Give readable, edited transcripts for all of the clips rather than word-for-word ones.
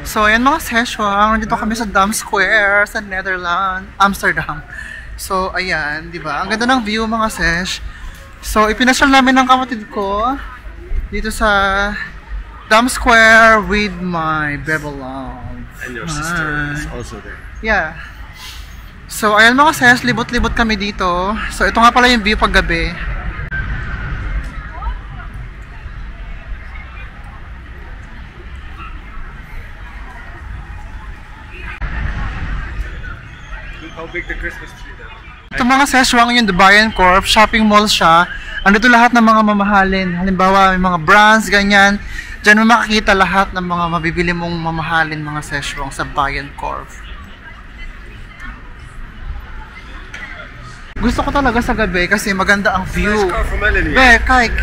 So, ayan mga session. Nandito kami sa Dam Square sa Netherlands, Amsterdam. So, ayan, di ba? Ang ganda ng view mga sesh. So, ipinasyal namin ng kapatid ko dito sa Dam Square with my Babylon. And your sister is also there. Yeah. So, ayan mga sesh, libot-libot kami dito. So, ito nga pala yung view pag gabi. How big the Christmas tree there? Ito mga seswang yung Dubai Corp, shopping mall siya. Andito lahat ng mga mamahalin. Halimbawa, may mga brands, ganyan. Diyan mo makikita lahat ng mga mabibili mong mamahalin mga seswang sa Bayan Corp. Gusto ko talaga sa gabi kasi maganda ang view. Nice car from Melanie. Be, kijk.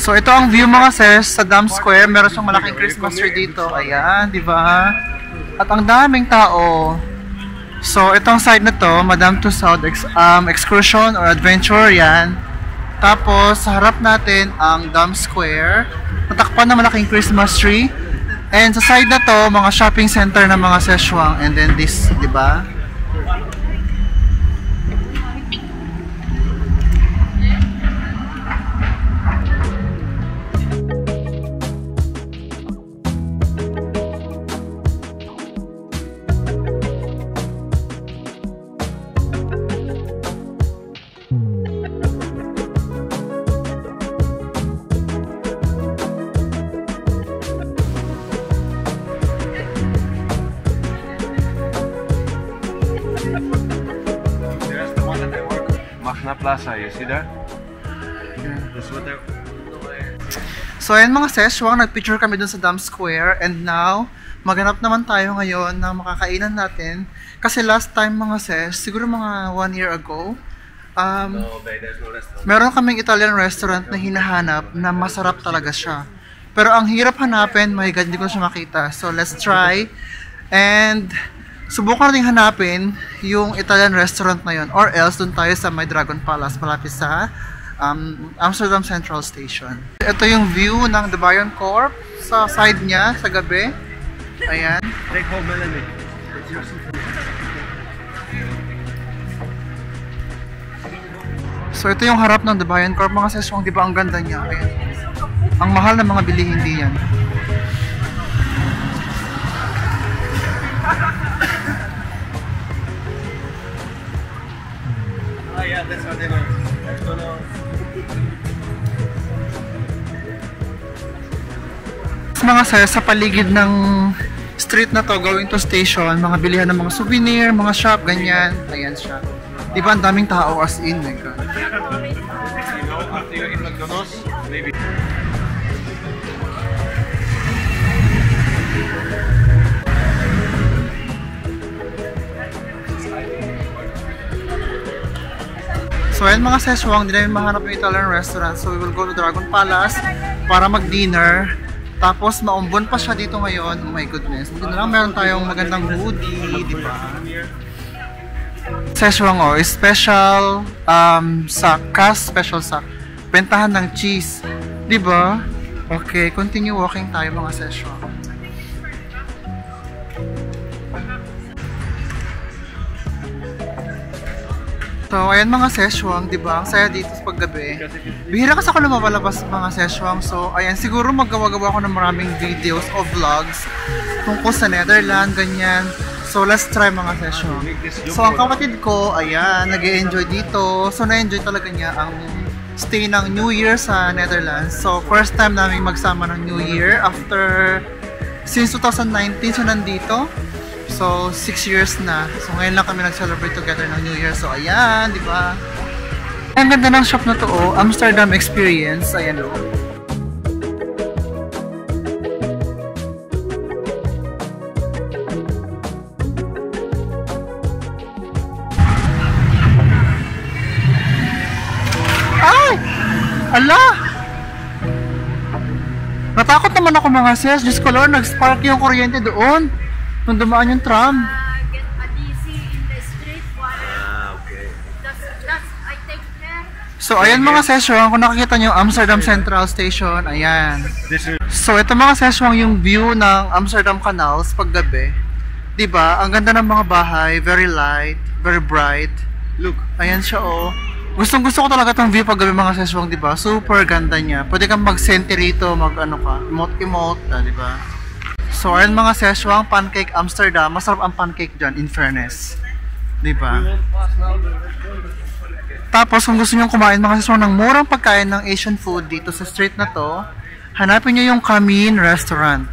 So ito ang view mga ses sa Dam Square. Meron siyang malaking Christmas tree dito. Ayan, di ba? At ang daming tao. So itong side na to, Madame Tussauds excursion or adventure yan. Tapos sa harap natin ang Dam Square. Natakpan na malaking Christmas tree. And sa side na to, mga shopping center ng mga Szechuan. And then this, di ba? Plaza, you see that? That's what they're... So ayan mga seswang, nagpicture kami dun sa Dam Square and now, maghanap naman tayo ngayon ng makakainan natin. Kasi last time mga ses, siguro mga 1 year ago, No, babe, there's no restaurant. meron kaming Italian restaurant na hinahanap na masarap talaga siya. Pero ang hirap hanapin, my God, hindi ko siya makita. So let's try. And subukan natin hanapin yung Italian restaurant na yun. Or else, dun tayo sa may Dragon Palace, malapit sa Amsterdam Central Station. Ito yung view ng Dubai Corp sa side niya, sa gabi. Ayan. Take home, Melanie. So ito yung harap ng Dubai Corp. Mga seswang, di ba ang ganda niya? Ayan. Ang mahal ng mga bilihin hindi yan. Oh yeah, that's what they want. That's what they want. Mga sa paligid ng street na to going to station, mga bilihan ng mga souvenir, mga shop, ganyan. Ayan siya. Di ba ang daming tao as in? My God. You know, after you're in McDonald's, maybe. So ayan mga seswang, hindi namin mahanap yung Italian restaurant. So we will go to Dragon Palace para mag-dinner. Tapos maumbon pa siya dito ngayon. Oh my goodness. Buti na lang meron tayong magandang hoodie, di ba? Seswang special sa special sa bentahan ng cheese. Di ba? Okay, continue walking tayo mga seswang. So, ayan mga seswang, di ba? Ang saya dito sa paggabi. Bihira kasi ako lumabalabas mga seswang. So, ayan, siguro maggawa-gawa ako ng maraming videos o vlogs tungkol sa Netherlands, ganyan. So, let's try mga seswang. So, ang kapatid ko, ayan, nag-e-enjoy dito. So, na-enjoy talaga niya ang stay ng New Year sa Netherlands. So, first time namin magsama ng New Year after, since 2019 siya nandito. So, 6 years na. So, ngayon lang kami nag-celebrate together ng New Year. So, ayan, di ba? Ang ganda ng shop na to, Amsterdam Experience. Ayan, Ay! Ala! Natakot naman ako mga sis. Diyos ko Lord, nag-spark yung kuryente doon. Nung dumaan yung tram. Get a DC in the street water. Okay. That's I take care. So, ayan mga session, kung nakikita nyo, Amsterdam Central Station, ayan. So, ito mga session, yung view ng Amsterdam Canals paggabi. Diba? Ang ganda ng mga bahay, very light, very bright. Look, ayan siya oh. Gustong gusto ko talaga itong view paggabi mga session, diba? Super ganda niya. Pwede kang mag-senti rito, mag-ano ka, emote-emote, diba? So, ayan mga session, pancake Amsterdam. Masarap ang pancake dyan, in fairness. Diba? Tapos kung gusto niyo kumain mga sesyon ng murang pagkain ng Asian food dito sa street na to, hanapin niyo yung Kamin Restaurant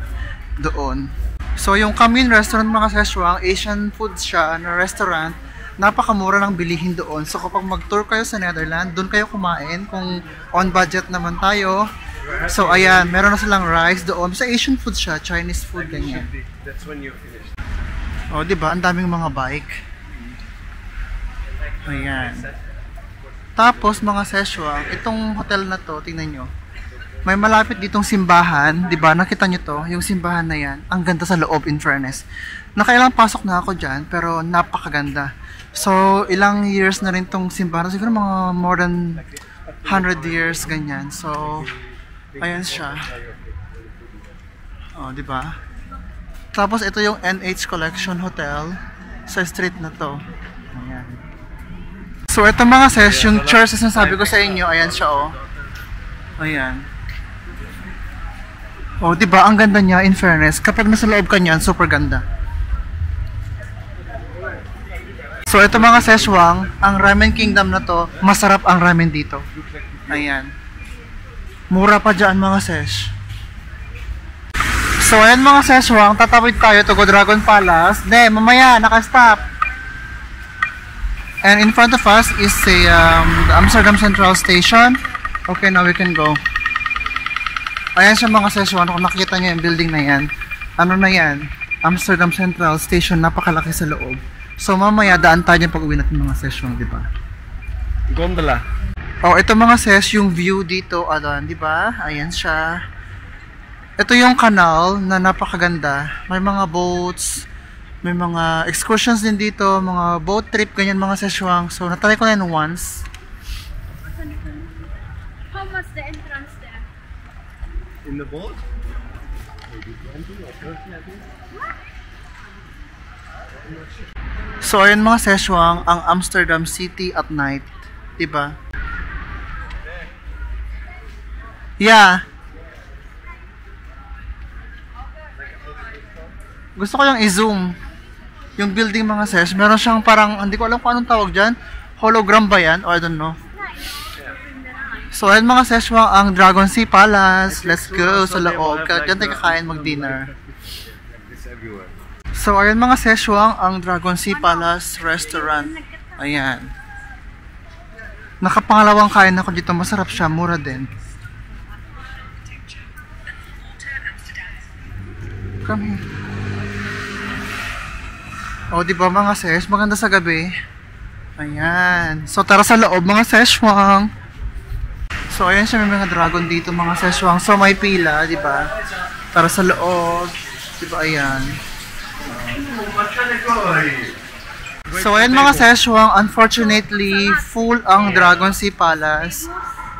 doon. So yung Kamin Restaurant mga sesyon, Asian food siya na restaurant, napakamura lang bilihin doon. So kapag mag-tour kayo sa Netherlands, doon kayo kumain kung on budget naman tayo. So ayan, meron na silang rice doon. Sa Asian food siya, Chinese food ganyan. Oh, 'di ba? Ang daming mga bike. Ayan. Tapos mga session, itong hotel na to, tingnan nyo. May malapit ditong simbahan, 'di ba? Nakita nyo to, yung simbahan na 'yan. Ang ganda sa loob, in fairness. Nakailang pasok na ako diyan, pero napakaganda. So, ilang years na rin tong simbahan, siguro mga more than 100 years ganyan. So, ayan siya. Oh, 'di ba? Tapos ito yung NH Collection Hotel sa street na to. Ayan. So, ito mga ses, yung church na sabi ko sa inyo, ayan siya, oh. Ayan. Oh, diba? Ang ganda niya, in fairness. Kapag nasa loob ka niyan, super ganda. So, ito mga seswang, ang Ramen Kingdom na to, masarap ang ramen dito. Ayan. Mura pa dyan, mga ses. So, ayan mga seswang, tatawid tayo to Go Dragon Palace. De, mamaya, nakastop. And in front of us is the Amsterdam Central Station. Okay, now we can go. Ayan siya mga session. Kung nakikita niyo yung building na yan, ano na yan? Amsterdam Central Station, napakalaki sa loob. So mamaya daan tayo pag uwi natin mga session, di ba? Gondola. Oh, ito mga ses, yung view dito, di ba? Ayan siya. Ito yung canal na napakaganda. May mga boats, may mga excursions din dito, mga boat trip, ganyan mga seswang. So, natry ko na yun once. How much the entrance there? In the boat? Maybe 20 or 30, I think. So, ayun mga seswang, ang Amsterdam City at night. Diba? Yeah. Gusto ko yung i-zoom. Yung building mga ses, meron siyang parang, hindi ko alam kung anong tawag dyan. Hologram ba yan? Or I don't know. So, ayun mga ses, ang Dragon Sea Palace. Let's go sa loob. Diyan tayo kakain mag-dinner. So, ayun mga ses, ang Dragon Sea Palace Restaurant. Ayan. Nakapangalawang kain ako dito. Masarap siya. Mura din. Come here. O, di ba mga sesh? Maganda sa gabi. Ayan. So, tara sa loob mga seshwang. So, ayan siya. May mga dragon dito mga seshwang. So, may pila, di ba? Tara sa loob. Di ba? Ayan. So, ayan mga seshwang. Unfortunately, full ang Dragon Sea Palace.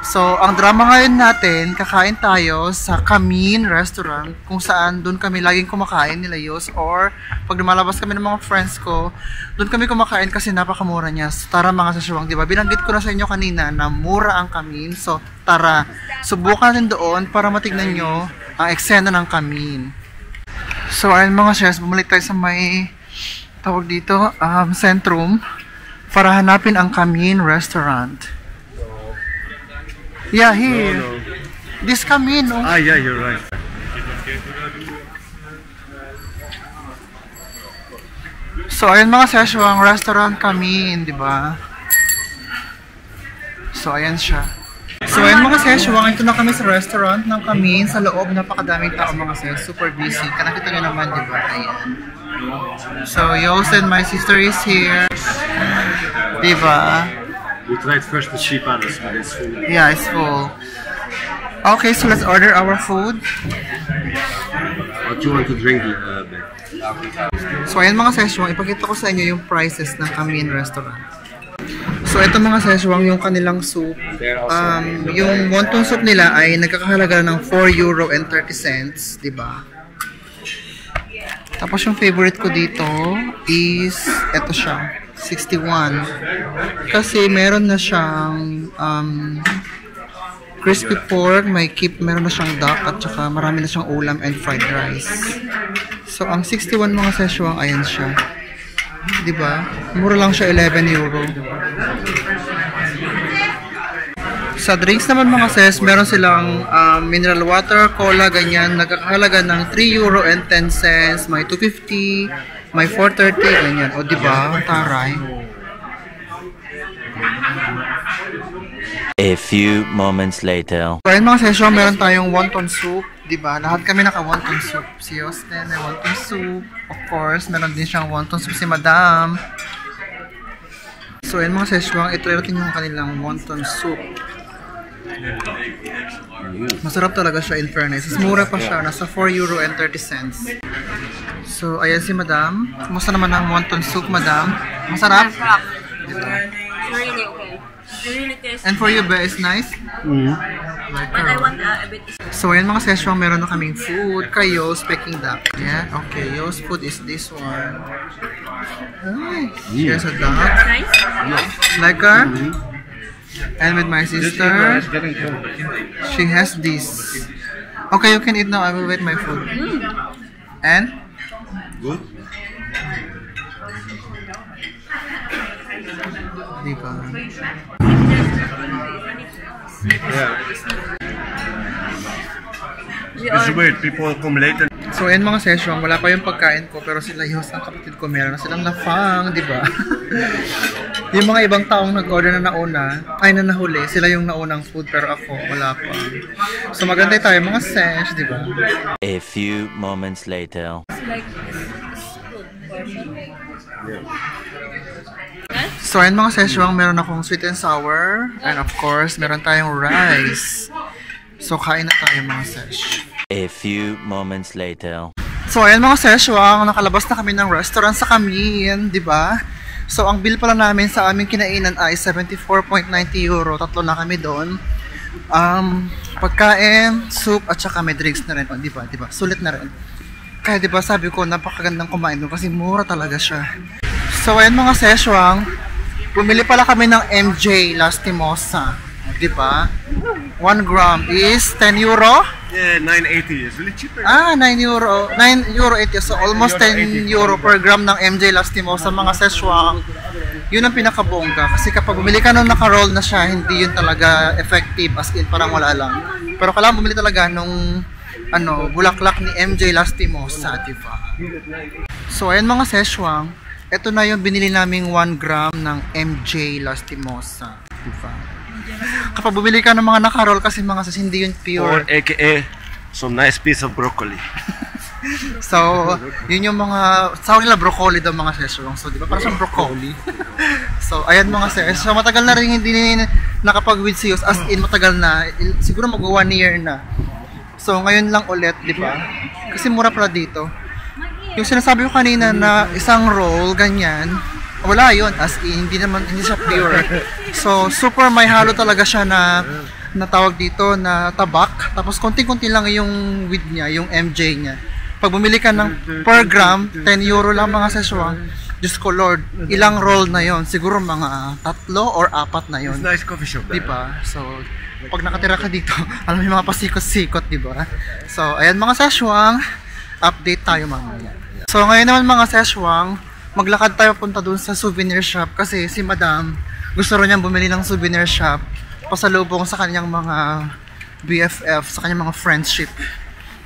So, ang drama ngayon natin, kakain tayo sa Kamin Restaurant, kung saan doon kami laging kumakain nila Yos, or pag lumalabas kami ng mga friends ko, doon kami kumakain kasi napakamura niya. So, tara mga seswang, di ba? Binanggit ko na sa inyo kanina na mura ang Kamin. So, tara, subukan natin doon para matignan nyo ang eksena ng Kamin. So, ayun mga chefs, bumalik tayo sa may tawag dito, Centrum, para hanapin ang Kamin Restaurant. Yeah, here. No. This Kamin. Oh. Ah, yeah, you're right. So, ayun mga sesyo, ang restaurant Kamin, di ba? So, ayan siya. So, ayun mga sesyo, ito na kami sa restaurant ng Kamin. Sa loob, napakadaming tao mga sesyo. Super busy. Nakita nyo naman, di ba? Ayan. So, Yos and my sister is here. Di ba? We tried first the Sea Palace, but it's full. Yeah, it's full. Okay, so let's order our food. What do you want to drink, So, ayan mga session, ipakita ko sa inyo yung prices ng Kamin Restaurant. So, So, ito mga seswang, yung kanilang soup. Yung wonton soup nila ay nagkakahalaga ng 4 euro and 30 cents, diba? Tapos yung favorite ko dito is, ito siya, 61. Kasi meron na siyang crispy pork, meron na siyang duck, at saka marami na siyang ulam and fried rice. So, ang 61 mga seswang, ayan siya. Diba? Mura lang siya, 11 euro. Sa drinks naman mga ses, meron silang mineral water, cola, ganyan. Nagkakahalaga ng 3 euro and 10 cents. May 250, may 430, ganyan. O diba? Taray. A few moments later. So ayun mga session, meron tayong wonton soup. Diba? Lahat kami naka-wonton soup. Si Austin may wonton soup. Of course, meron din siyang wonton soup si Madam. So ayun mga session, ito rin yung kanilang wonton soup. Masarap talaga siya in fairness. Mura pa siya. Nasa 4 euro and 30 cents. So, ayan si Madam. Kumusta naman ang wonton soup, Madam? Masarap? Masarap. It's really okay. It's really tasty. And for you, ba, is nice? Like But I want a bit. So, ayan mga session, meron na kaming food. Kayo, speaking duck. Yeah, okay. Yo's food is this one. Ay, here's a duck. Nice. Like her? And with my sister, she has this. Okay, you can eat now. I will wait my food. And? Good? Diba? Yeah. It's weird. People come later. So, ayan mga session, wala pa yung pagkain ko, pero sila Yos, ang kapatid ko, meron na silang lafang, di ba? Yung mga ibang taong nag-order na nauna, ay na nahuli, sila yung naunang food, pero ako, wala pa. So, maganda tayo mga sesh, di ba? A few moments later. So, ayan mga session, meron akong sweet and sour, and of course, meron tayong rice. So, kain na tayo mga sesh. A few moments later. So, ayan mga seswang, nakalabas na kami ng restaurant sa Kamin, di ba? So, ang bill pala namin sa aming kinainan ay 74.90 euro. Tatlo na kami doon. Pagkain, soup, at saka may drinks na rin. O, di ba? Di ba? Sulit na rin. Kaya, di ba, sabi ko, napakagandang kumain doon kasi mura talaga siya. So, ayan mga seswang, bumili pala kami ng MJ Lastimosa. Di ba? 1 gram is 10 euro? Yeah, 9.80. It's really cheaper. 9 euro. 9 euro 80. So almost 10 euro per gram ng MJ Lastimosa mga seswang. Yun ang pinakabongga. Kasi kapag bumili ka nung naka-roll na siya, hindi yun talaga effective. As in, parang wala lang. Pero kailangan bumili talaga nung bulaklak ni MJ Lastimosa, diba? So ayan mga seswang. Ito na yung binili naming 1 gram ng MJ Lastimosa. Diba? Kapag bumili ka ng mga naka-roll kasi mga sis, hindi yun Or pure. aka, some nice piece of broccoli. So, yun yung mga, tawag nila broccoli daw mga session. So, di ba? Parang siyang broccoli. So, ayan mga session. So, matagal na rin hindi nakapag-with sales. As in, matagal na. Siguro mag-1 year na. So, ngayon lang ulit, di ba? Kasi mura pala dito. Yung sinasabi ko kanina na isang roll, ganyan, wala yun, as in, hindi siya pure. So, super may halo talaga siya na tawag dito na tabak. Tapos, konting-konti lang yung weed niya, yung MJ niya. Pag bumili ka ng per gram, 10 euro lang mga seswang. Diyos ko Lord, ilang roll na yon? Siguro mga 3 or 4 na yon. It's nice coffee shop. Diba? So, pag nakatira ka dito, alam mo yung mga pasikot-sikot, diba? So, ayan mga seswang, update tayo mamaya. So, ngayon naman mga seswang, maglakad tayo punta dun sa souvenir shop kasi si Madam gusto rin niyang bumili ng souvenir shop pasalubong sa kanyang mga BFF, sa kanyang mga friendship.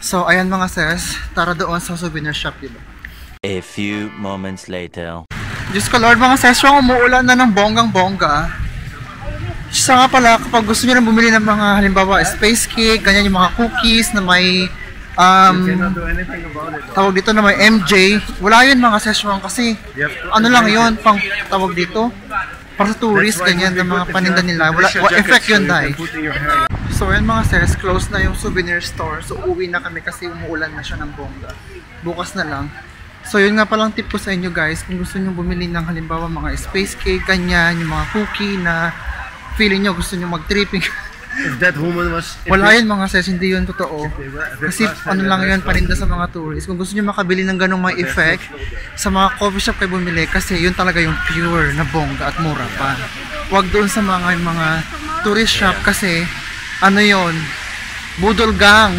So, ayan mga sis, tara doon sa souvenir shop, diba? A few moments later. Diyos ko Lord, mga sis, umuulan na ng bonggang-bongga. Siya nga pala, kapag gusto niyo rin bumili ng mga halimbawa space cake, ganyan yung mga cookies na may tawag dito na may MJ, wala yun mga session kasi ano lang yun, pang tawag dito para sa tourist, ganyan ng mga paninda nila, wala effect yun dahil. So yun mga sis, close na yung souvenir store, so uwi na kami kasi umuulan na siya ng bongga. Bukas na lang. So yun nga palang tip ko sa inyo guys, kung gusto nyo bumili ng halimbawa mga space cake, ganyan, yung mga cookie na feeling nyo gusto nyo mag-tripping. If that woman was... Wala yun mga sis, hindi yun totoo. Kasi ano lang yun, paninda sa mga tourists. Kung gusto nyo makabili ng ganong may effect, sa mga coffee shop kayo bumili kasi yun talaga yung pure na bongga at mura pa. Huwag doon sa mga tourist shop kasi ano yun, budol gang.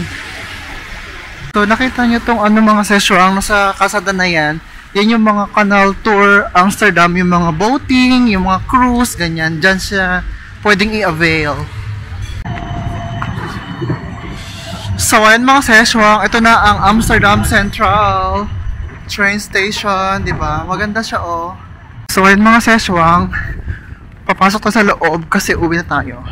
So nakita nyo tong ano mga session nasa kasada na yan yung mga canal tour Amsterdam, yung mga boating, yung mga cruise, ganyan, dyan siya pwedeng i-avail. So ayan mga session, ito na ang Amsterdam Central train station, di ba? Maganda siya oh. So ayan mga session, papasok na sa loob kasi uwi na tayo.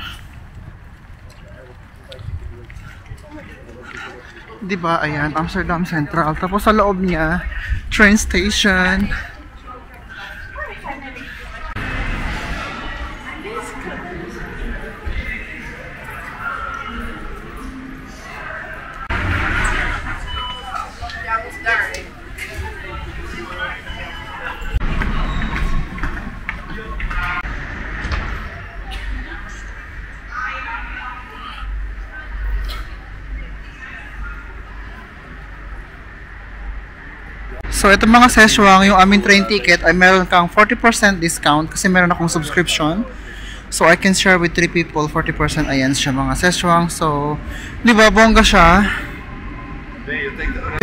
Diba, ayan, Amsterdam Central. Tapos sa loob niya, train station. So ito mga seswang, yung aming train ticket ay meron kang 40% discount kasi meron akong subscription. So I can share with 3 people, 40%, ayan siya mga seswang. So, di ba, bongga siya.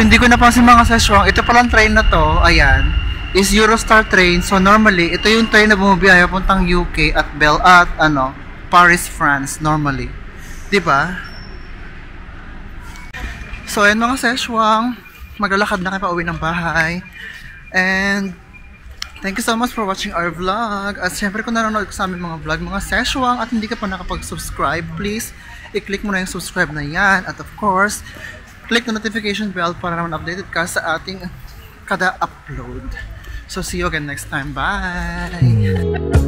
Hindi ko napansin mga seswang, ito palang train na to, ayan, is Eurostar train. So normally, ito yung train na bumibiyaya puntang UK at Paris, France, normally. Di ba? So ayan mga seswang, maglalakad na kayo pa uwi ng bahay. And thank you so much for watching our vlog. At syempre kung nanonood ko sa aming mga vlog, mga seswang, at hindi ka pa nakapag-subscribe, please i-click mo na yung subscribe na yan. At of course, click the notification bell para naman updated ka sa ating kada upload. So see you again next time. Bye!